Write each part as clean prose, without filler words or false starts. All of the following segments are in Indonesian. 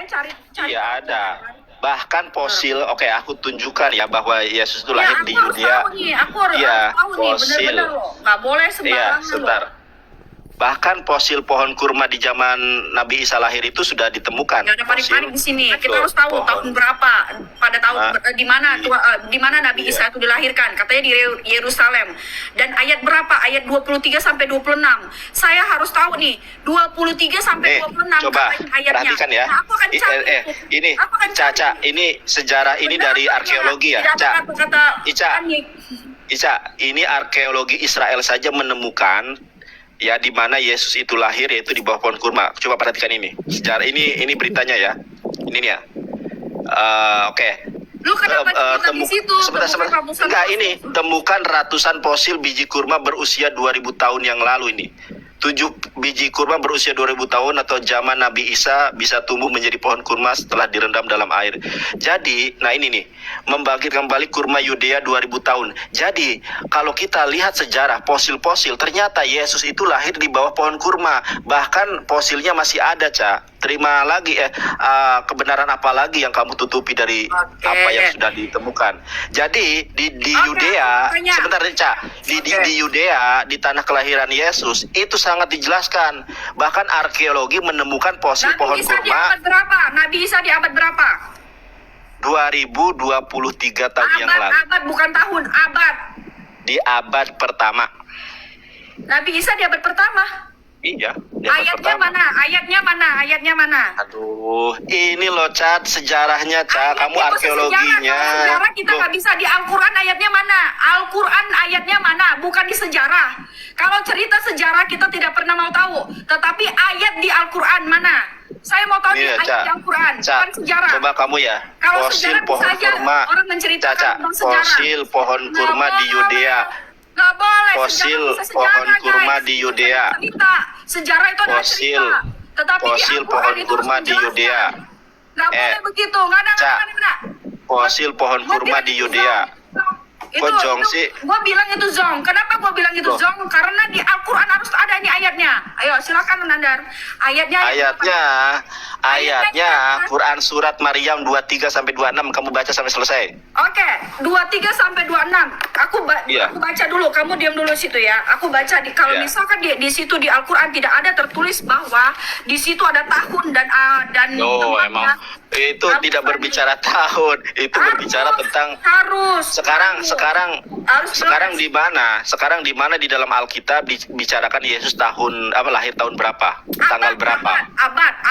Cari Iya ada. Bahkan fosil, oke aku tunjukkan ya bahwa Yesus itu lahir di harus Yudea. tahu nih, aku harus Iya, tahu nih, fosil. bener-bener loh. Nggak boleh Iya, sembarangan sebentar. loh. Bahkan fosil pohon kurma di zaman Nabi Isa lahir itu sudah ditemukan. Nggak ada panik-panik di sini. Kita Tuh, harus tahu pohon. tahun berapa, pada tahun di mana di mana Nabi Iya. Isa itu dilahirkan. Katanya di Yerusalem. Dan ayat berapa? Ayat 23 sampai 26. Saya harus tahu nih, 23 sampai 26 coba ayatnya. perhatikan ya. Nah, aku akan cari. Ini Aku akan cari. Caca, ini sejarah ini dari arkeologi ya, Tidak ada Ca. kata-kata Ica. panik. Ica, ini arkeologi Israel saja menemukan ya di mana Yesus itu lahir, yaitu di bawah pohon kurma. Coba perhatikan ini. Sejarah ini beritanya ya. Ini nih ya. Oke. Lu kenapa di situ? Sebentar. Enggak, ini temukan ratusan fosil biji kurma berusia 2000 tahun yang lalu ini. 7 biji kurma berusia 2000 tahun atau zaman Nabi Isa bisa tumbuh menjadi pohon kurma setelah direndam dalam air. Jadi, nah ini nih, membangkitkan kembali kurma Yudea 2000 tahun. Jadi, kalau kita lihat sejarah fosil-fosil, ternyata Yesus itu lahir di bawah pohon kurma. Bahkan fosilnya masih ada, Ca. Terima lagi kebenaran apa lagi yang kamu tutupi dari apa yang sudah ditemukan. Jadi di Yudea, sebentar Ca, di Yudea, di tanah kelahiran Yesus itu sangat dijelaskan. Bahkan arkeologi menemukan fosil pohon kurma. Di abad berapa? Nabi Isa di abad berapa? 2023 tahun yang lalu. Abad bukan tahun, abad. Di abad pertama. Nabi Isa di abad pertama. Iya. Di abad Ayatnya pertama. mana? Ayatnya mana? Aduh, ini loh Cat, sejarahnya Cat, kamu arkeologinya. Sejarah kita nggak bisa. Di Al-Quran ayatnya mana? Al-Quran ayatnya mana? Bukan di sejarah. Kalau cerita sejarah kita tidak pernah mau tahu. Tetapi ayat di Al-Quran mana? Saya mau tahu Iya, ayat di Al-Quran, bukan sejarah. Coba kamu ya, Kalau fosil sejarah pohon bisa aja kurma, orang menceritakan tentang sejarah. fosil pohon kurma di Yudea. Nggak boleh. Fosil Sejarah, pohon kurma guys. di Yudea. Cerita. Sejarah itu adalah Fosil cerita. Tetapi fosil di Al-Quran pohon itu kurma harus di Yudea. Nggak boleh begitu. Nggak ada. Fosil pohon kurma di Yudea. Kok Jong sih? Gue bilang itu Zong. Kenapa gue bilang itu Zong? Karena di Al-Quran harus ada ini ayatnya. Ayo silakan Nandar. Ayatnya Quran surat Maryam 23 sampai 26 kamu baca sampai selesai. Oke, 23 sampai 26. Aku baca dulu. Kamu diam dulu situ ya. Aku baca kalau misalkan di situ di Al-Quran tidak ada tertulis bahwa di situ ada tahun dan emang itu tidak berbicara tahun, itu berbicara tentang sekarang di mana? Sekarang di mana di dalam Alkitab dibicarakan Yesus lahir tahun berapa? Tanggal berapa?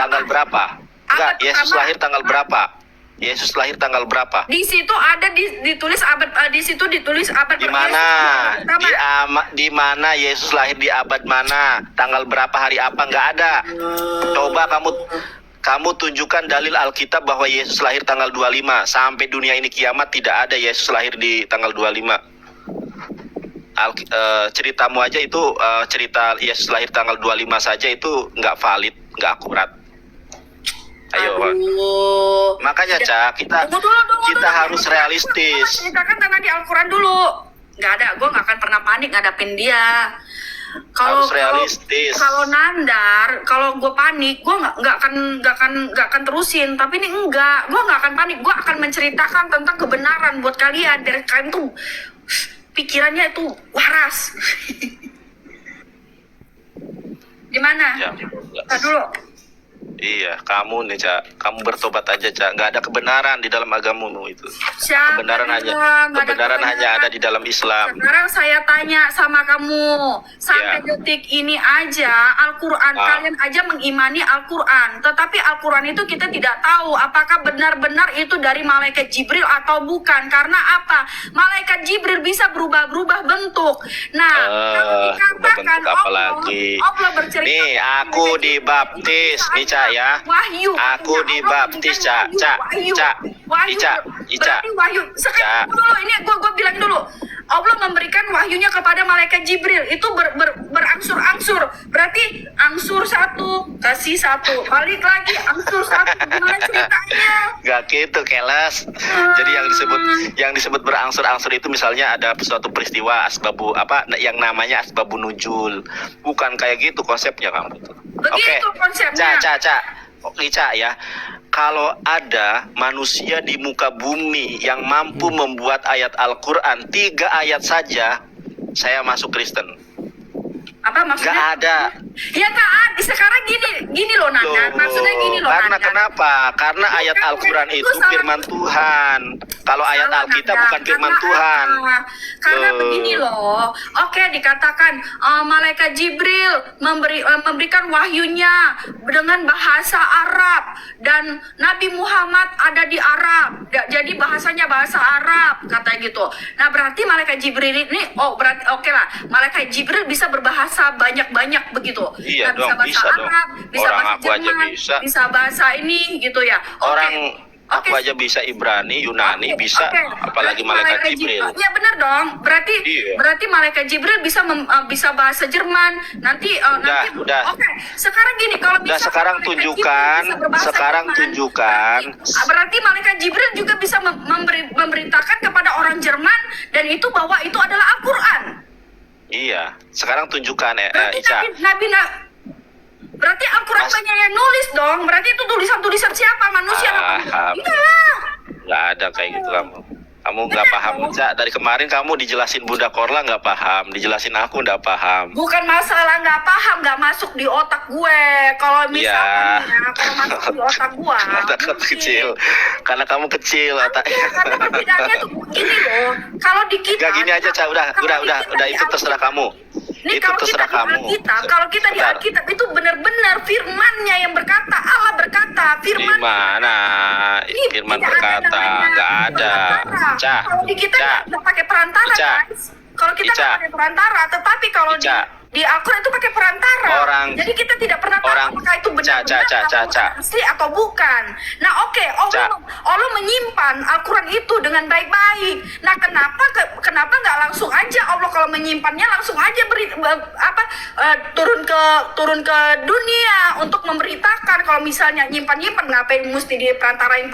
Tanggal berapa? Enggak, Yesus lahir tanggal berapa? Yesus lahir tanggal berapa? Di situ ada ditulis abad di mana? Di mana Yesus lahir di abad mana? Tanggal berapa, hari apa? Enggak ada. Coba kamu tunjukkan dalil Alkitab bahwa Yesus lahir tanggal 25. Sampai dunia ini kiamat tidak ada Yesus lahir di tanggal 25. Ceritamu aja itu cerita Yesus lahir tanggal 25 saja itu nggak valid, nggak akurat. Ayo. Makanya Cak, kita harus realistis. Ceritakan tentang di Al-Quran dulu. Nggak ada, gue nggak akan pernah panik ngadapin dia. Harus realistis. Kalau Nandar, kalau gue panik, gue nggak akan terusin. Tapi ini enggak, gue nggak akan panik. Gue akan menceritakan tentang kebenaran buat kalian. Biar kalian tuh pikirannya itu waras. Gimana? Nah, dulu. Iya, kamu nih Cak, kamu bertobat aja Cak. Nggak ada kebenaran di dalam agamamu itu. Kebenaran hanya ada di dalam Islam. Sekarang saya tanya sama kamu, sampai detik ini aja Al-Quran, kalian aja mengimani Al-Quran, tetapi Al-Quran itu kita tidak tahu apakah benar-benar itu dari malaikat Jibril atau bukan. Karena apa? Malaikat Jibril bisa berubah-berubah bentuk. Nah, kalau dikatakan Allah bercerita, nih aku dibaptis nih Cak ya. Wahyu. Aku dibaptis Cak. Berarti wahyu. Sekarang dulu ini gue bilang dulu. Allah memberikan wahyunya kepada malaikat Jibril. Itu berangsur-angsur. Berarti angsur satu, kasih satu, balik lagi angsur satu. Gimana ceritanya? Gak gitu, keles. Jadi yang disebut berangsur-angsur itu misalnya ada suatu peristiwa yang namanya asbabun nuzul. Bukan kayak gitu konsepnya kamu. Begitu konsepnya. Cak. Ica ya, kalau ada manusia di muka bumi yang mampu membuat ayat Al-Quran 3 ayat saja, saya masuk Kristen. Apa maksudnya? Nggak ada. Ya nggak ada. Sekarang gini loh Nanda. Maksudnya gini loh Karena Nanda. kenapa? Karena ayat Bukan, Al-Quran itu itu salah. firman Tuhan. Kalau ayat Salah, Alkitab Nanda. bukan firman Karena Tuhan. apa? Karena begini loh. Oke, dikatakan malaikat Jibril memberikan wahyunya dengan bahasa Arab dan Nabi Muhammad ada di Arab. Jadi bahasanya bahasa Arab katanya gitu. Nah, berarti malaikat Jibril ini berarti oke lah. Malaikat Jibril bisa berbahasa banyak-banyak begitu. Iya Nah, bisa dong, bahasa bisa dong. Arab, bisa Orang bahasa aku aja Jerman, bisa. bahasa ini gitu ya. Oke. Orang aku Oke. aja bisa Ibrani, Yunani Oke, bisa, oke. apalagi malaikat Jibril. Ya benar dong. Berarti Iya. berarti malaikat Jibril bisa bahasa Jerman. Nanti nanti udah. Oke. Sekarang gini kalau Udah, misalnya sekarang malaikat tunjukkan, Jibril bisa berbahasa sekarang Jerman, tunjukkan. berarti malaikat Jibril juga bisa memberitakan kepada orang Jerman dan itu bahwa itu adalah Al-Qur'an. Iya, sekarang tunjukkan Berarti Ica. berarti Al-Qur'an Mas- banyak yang nulis dong. Berarti itu tulisan-tulisan siapa? Manusia apa? Iya. Nggak ada kayak gitu kamu. Kamu nggak paham, Ca. Dari kemarin kamu dijelasin Bunda Korla nggak paham, dijelasin aku nggak paham. Bukan masalah nggak paham, nggak masuk di otak gue. Kalau misalnya, kalau masuk di otak gue, Otak kamu kecil, karena kamu kecil otaknya. Karena perbedaannya tuh gini loh. Kalau di kita, Gak gini aja, Ca. Udah, itu terserah kamu. Ini Itu kalau terserah kita di kamu. Alkitab, kalau kita di Bentar. Alkitab itu benar-benar firman-Nya yang berkata, Allah berkata, firman. Gimana? Ini Firman tidak berkata, namanya nggak ada. perantara. Ca, Kalau di kita Ca, nggak pakai perantara, Ica. guys. Kalau kita Ica. nggak pakai perantara, tetapi kalau Ica. di Al-Quran itu pakai perantara. Orang- Jadi kita tidak pernah tahu orang- apakah itu benar-benar Ca. asli atau bukan. Nah, oke, Allah menyimpan Al-Quran itu dengan baik-baik. Nah, kenapa nggak langsung aja Allah kalau menyimpannya langsung aja turun ke dunia untuk memberitakan. Kalau misalnya nyimpan ngapain mesti diperantarain.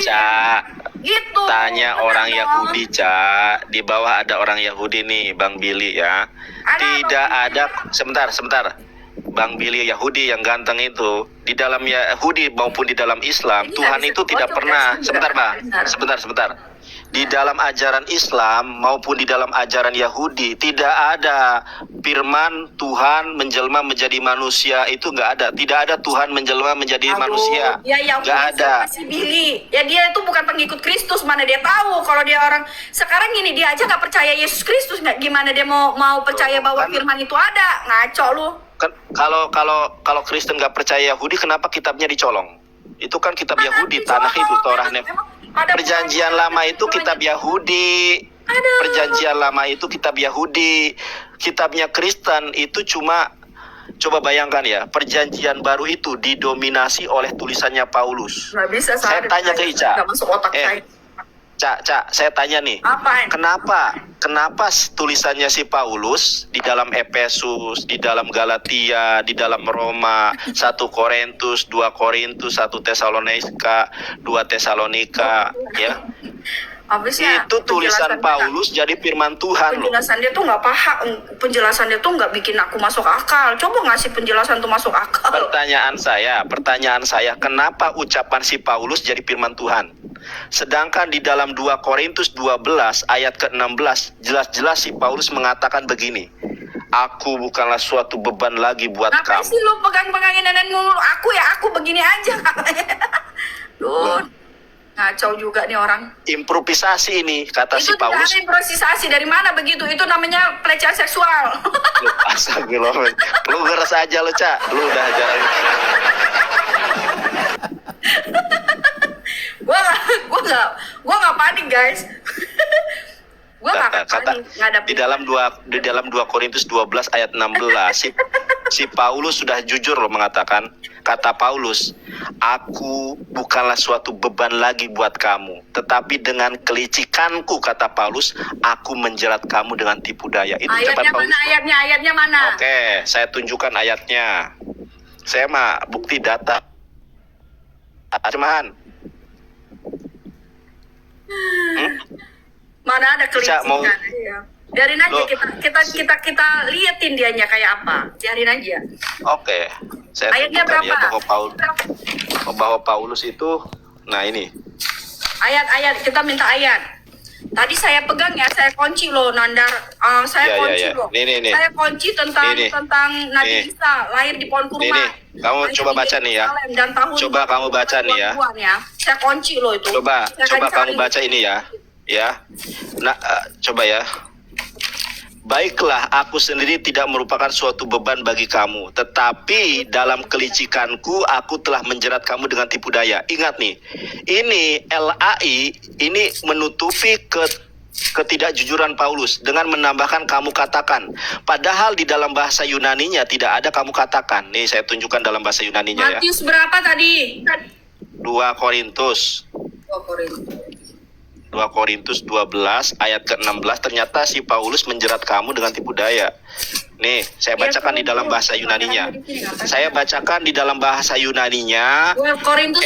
Ca. Gitu. Tanya Benar orang dong. Yahudi, Ca. Di bawah ada orang Yahudi nih, Bang Billy ya. Ada Tidak Bang ada, sebentar. Bang Billy Yahudi yang ganteng itu, di dalam Yahudi maupun di dalam Islam, Ini Tuhan nggak itu bisa tidak dipotong, pernah. guys. Sebentar, Bang. Benar. Sebentar. Di dalam ajaran Islam maupun di dalam ajaran Yahudi tidak ada firman Tuhan menjelma menjadi manusia, itu nggak ada. Tidak ada Tuhan menjelma menjadi manusia. Ya yang Nggak ada. Si Billy. Ya dia itu bukan pengikut Kristus, mana dia tahu kalau dia orang sekarang gini dia aja nggak percaya Yesus Kristus, nggak gimana dia mau percaya bahwa Kan- firman itu ada. Ngaco lu. Kan kalau Kristen nggak percaya Yahudi, kenapa kitabnya dicolong? Itu kan kitab Yahudi, tanah itu Torahnya. Perjanjian lama itu kitab Yahudi. Aduh. Perjanjian lama itu kitab Yahudi. Kitabnya Kristen itu cuma, coba bayangkan ya, perjanjian baru itu didominasi oleh tulisannya Paulus. Nggak bisa Saya tanya ke Ica. Nggak masuk otak saya. Ca, saya tanya nih. Apaan? Kenapa tulisannya si Paulus di dalam Efesus, di dalam Galatia, di dalam Roma, 1 Korintus, 2 Korintus, 1 Tesalonika, 2 Tesalonika, ya. Habisnya Itu tulisan penjelasan Paulus jadi firman Tuhan loh. penjelasan dia tuh nggak paham, penjelasan dia tuh nggak bikin aku masuk akal. Coba ngasih penjelasan tuh masuk akal. Pertanyaan saya, kenapa ucapan si Paulus jadi firman Tuhan? Sedangkan di dalam 2 Korintus 12 ayat ke-16 jelas-jelas si Paulus mengatakan begini, aku bukanlah suatu beban lagi buat Ngapain kamu. sih lu pegang-pegangin nenek mulu? Aku begini aja. Duh, ngacau juga nih orang. Improvisasi ini, kata Itu si Paulus. tidak ada improvisasi, dari mana begitu? Itu namanya pelecehan seksual. Astagfirullah. Lu ngeres aja lu, Ca. Lu udah jarang. Gua nggak panik, guys. Gua nggak panik, nggak ada. Di dalam 2 Korintus 12 ayat 16 si Paulus sudah jujur loh mengatakan, kata Paulus, aku bukanlah suatu beban lagi buat kamu, tetapi dengan kelicikanku, kata Paulus, aku menjerat kamu dengan tipu daya. Itu ucapan Ayatnya Paulus. mana? Ayatnya mana? Oke, saya tunjukkan ayatnya. Saya mah bukti data. Cuman Mana ada kelicikan? mau- Iya. Biarin aja Loh. kita liatin dianya kayak apa. Biarin aja. oke. Saya Ayatnya tunjukkan ya berapa? bahwa Paulus itu, nah ini. Ayat kita minta ayat. Tadi saya pegang ya, saya kunci loh Nandar. Saya kunci loh. Nih. Saya kunci tentang Nabi Isa lahir di pohon kurma. Nih. Kamu coba baca nih ya. Dan tahun Coba kamu baca nih ya. Saya kunci loh itu. Coba kamu baca ini ya. Ya. Nah, coba ya. Baiklah, aku sendiri tidak merupakan suatu beban bagi kamu, tetapi dalam kelicikanku aku telah menjerat kamu dengan tipu daya. Ingat nih, ini LAI ini menutupi ketidakjujuran Paulus dengan menambahkan kamu katakan. Padahal di dalam bahasa Yunaninya tidak ada kamu katakan. Nih saya tunjukkan dalam bahasa Yunaninya ya. Matius berapa tadi? 2 Korintus 12 ayat ke-16, ternyata si Paulus menjerat kamu dengan tipu daya. Nih, saya bacakan di dalam bahasa Yunaninya. Saya bacakan di dalam bahasa Yunaninya. 2 Korintus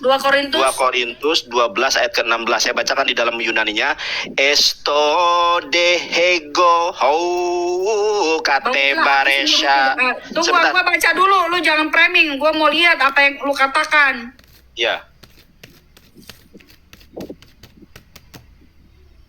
berapa? 2 Korintus 12 ayat ke-16. Saya bacakan di dalam Yunaninya. Esto dehego hou kate baresha. Tunggu, gua baca dulu. Lu jangan framing. Gua mau lihat apa yang lu katakan. Ya.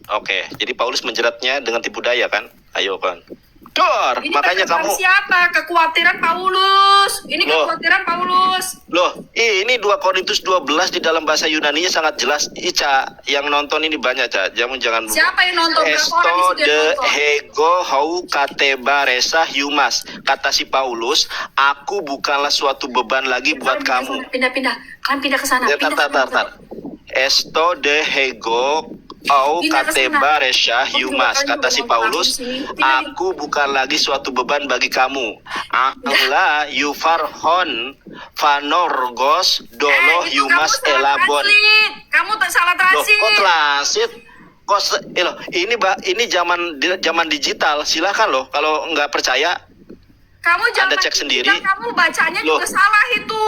Oke, jadi Paulus menjeratnya dengan tipu daya kan? Ayo kan. Dor, Ini makanya kamu siapa? Kekhawatiran Paulus. Ini kekhawatiran Paulus. Loh, ini 2 Korintus 12 di dalam bahasa Yunaninya sangat jelas. Ica, yang nonton ini banyak, Ca. Jangan. Siapa yang nonton? Esto de hego hou kateba resa humas. Kata si Paulus, aku bukanlah suatu beban lagi buat kamu. Pindah. Kalian pindah ke sana. Tar. Esto de hego au kateba resha humas. Kata si Paulus, aku bukan lagi suatu beban bagi kamu. Allah yufarhon fanorgos dolo humas elabon. Kamu tak salah transit. Kok transit? Ini zaman digital. Silakan loh kalau nggak percaya. Kamu jangan Anda cek sendiri. Kamu bacanya juga salah itu.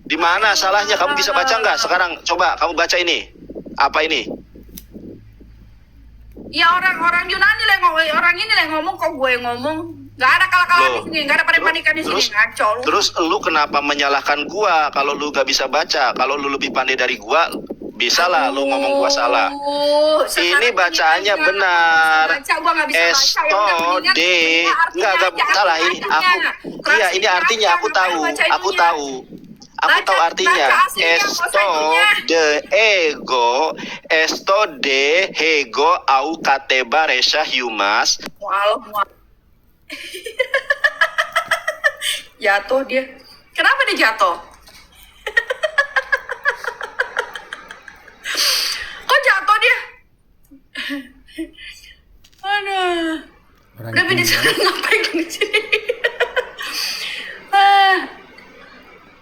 Di mana salahnya? Kamu bisa baca nggak sekarang? Coba kamu baca ini. Apa ini? Ya orang Yunani lah ngomong, orang ini lah ngomong, kok gue ngomong. Gak ada kalah-kalah di sini, gak ada panik-panikan di sini, ngaco lu. Terus lu kenapa menyalahkan gua kalau lu gak bisa baca? Kalau lu lebih pandai dari gua, bisa lah lu ngomong gua salah. Ini bacaannya benar. Esto de enggak salah ini aku. Iya, ini artinya aku tahu. Aku tahu artinya. Esto de ego au kateba resha humas. Jatuh dia. Kenapa dia jatuh? Kok jatuh dia? Aduh. Udah pindah sana, ngapain di sini?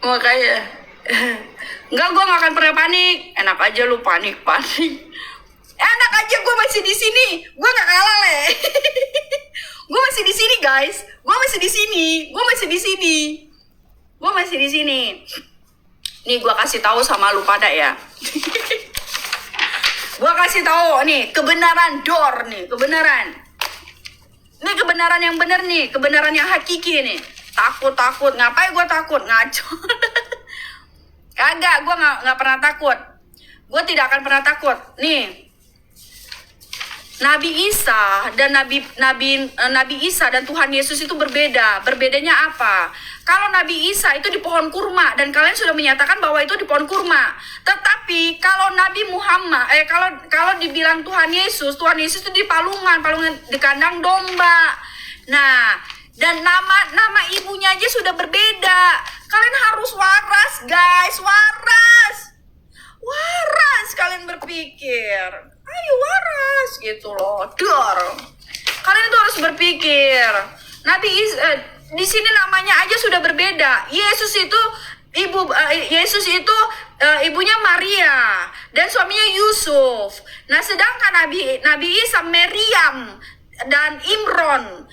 Makanya enggak, gue gak akan pernah panik. Enak aja lu panik. Enak aja gue masih di sini. Gue gak kalah le. Gue masih di sini guys. Gue masih di sini. Nih gue kasih tahu sama lu pada ya. Gue kasih tahu nih kebenaran Dor nih, kebenaran. Ini kebenaran yang benar nih, kebenaran yang hakiki nih. Takut, ngapain gue takut? Ngaco. Kagak, gue nggak pernah takut. Gue tidak akan pernah takut. Nih, Nabi Isa dan Nabi Isa dan Tuhan Yesus itu berbeda. Berbedanya apa? Kalau Nabi Isa itu di pohon kurma dan kalian sudah menyatakan bahwa itu di pohon kurma. Tetapi kalau Nabi Muhammad, kalau dibilang Tuhan Yesus itu di palungan di kandang domba. Nah, dan nama ibunya aja sudah berbeda. Kalian harus waras, guys, waras kalian berpikir. Ayo waras gitu loh. Dor. Kalian itu harus berpikir. Nabi di sini namanya aja sudah berbeda. Yesus itu ibunya Maria dan suaminya Yusuf. Nah, sedangkan Nabi Isa Maryam dan Imron.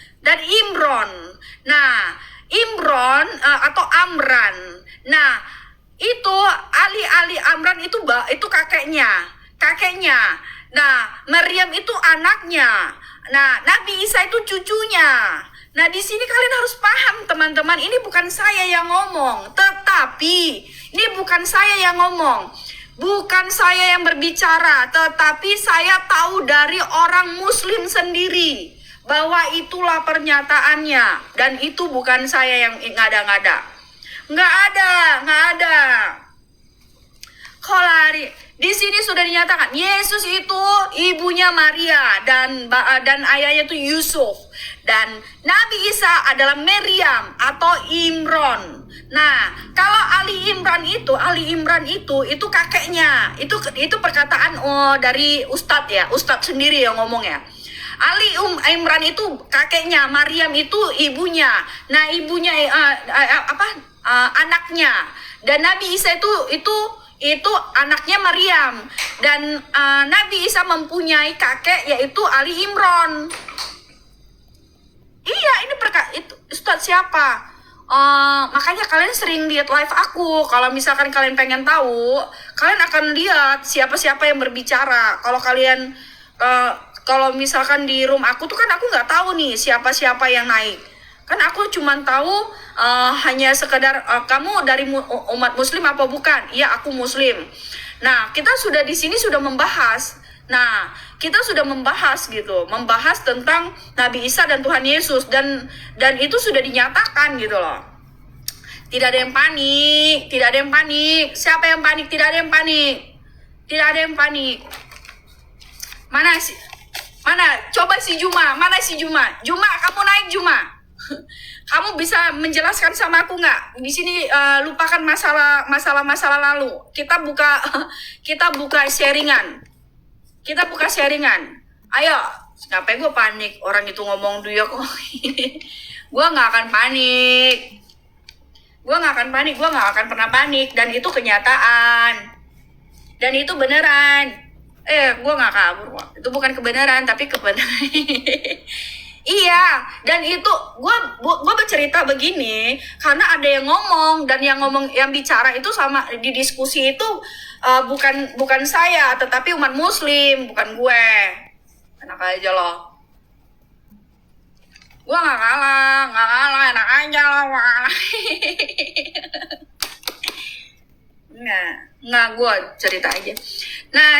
Nah, Imron atau Amran. Nah, itu Ali Amran itu kakeknya. Nah, Maryam itu anaknya. Nah, Nabi Isa itu cucunya. Nah, di sini kalian harus paham, teman-teman, ini bukan saya yang ngomong, tetapi ini bukan saya yang ngomong. Bukan saya yang berbicara, tetapi saya tahu dari orang muslim sendiri bahwa itulah pernyataannya, dan itu bukan saya yang ngada-ngada. Nggak ada. Kolari. Di sini sudah dinyatakan Yesus itu ibunya Maria dan ayahnya itu Yusuf, dan Nabi Isa adalah Maryam atau Imron. Nah, kalau Ali Imran itu kakeknya. Itu perkataan dari Ustadz ya, Ustadz sendiri yang ngomong ya. Ali Imran itu kakeknya, Maryam itu ibunya. Nah, ibunya anaknya. Dan Nabi Isa itu anaknya Maryam, dan Nabi Isa mempunyai kakek yaitu Ali Imran. Iya, itu Ustadz siapa? Makanya kalian sering lihat live aku. Kalau misalkan kalian pengen tahu, kalian akan lihat siapa-siapa yang berbicara. Kalau misalkan di room aku tuh kan aku nggak tahu nih siapa-siapa yang naik. Kan aku cuma tahu hanya sekedar kamu dari umat muslim apa bukan? Iya, aku muslim. Nah, kita sudah di sini sudah membahas. Nah, kita sudah membahas tentang Nabi Isa dan Tuhan Yesus, dan itu sudah dinyatakan gitu loh. Tidak ada yang panik. Siapa yang panik? Tidak ada yang panik. Mana? Coba si Juma. Mana si Juma? Juma, kamu naik Juma. Kamu bisa menjelaskan sama aku nggak? Di sini lupakan masalah lalu. Kita buka sharingan. Ayo, ngapain gue panik? Orang itu ngomong dia kok. Gue nggak akan panik. Gue nggak akan pernah panik. Dan itu kenyataan. Dan itu beneran. Gue nggak kabur kok. Itu bukan kebenaran, tapi kebenaran. Iya, dan itu gue bercerita begini karena ada yang ngomong, dan yang bicara itu sama di diskusi itu bukan saya, tetapi umat muslim, bukan gue. Enak aja loh. Gue nggak kalah, enak aja loh. Nggak, gue cerita aja. Nah,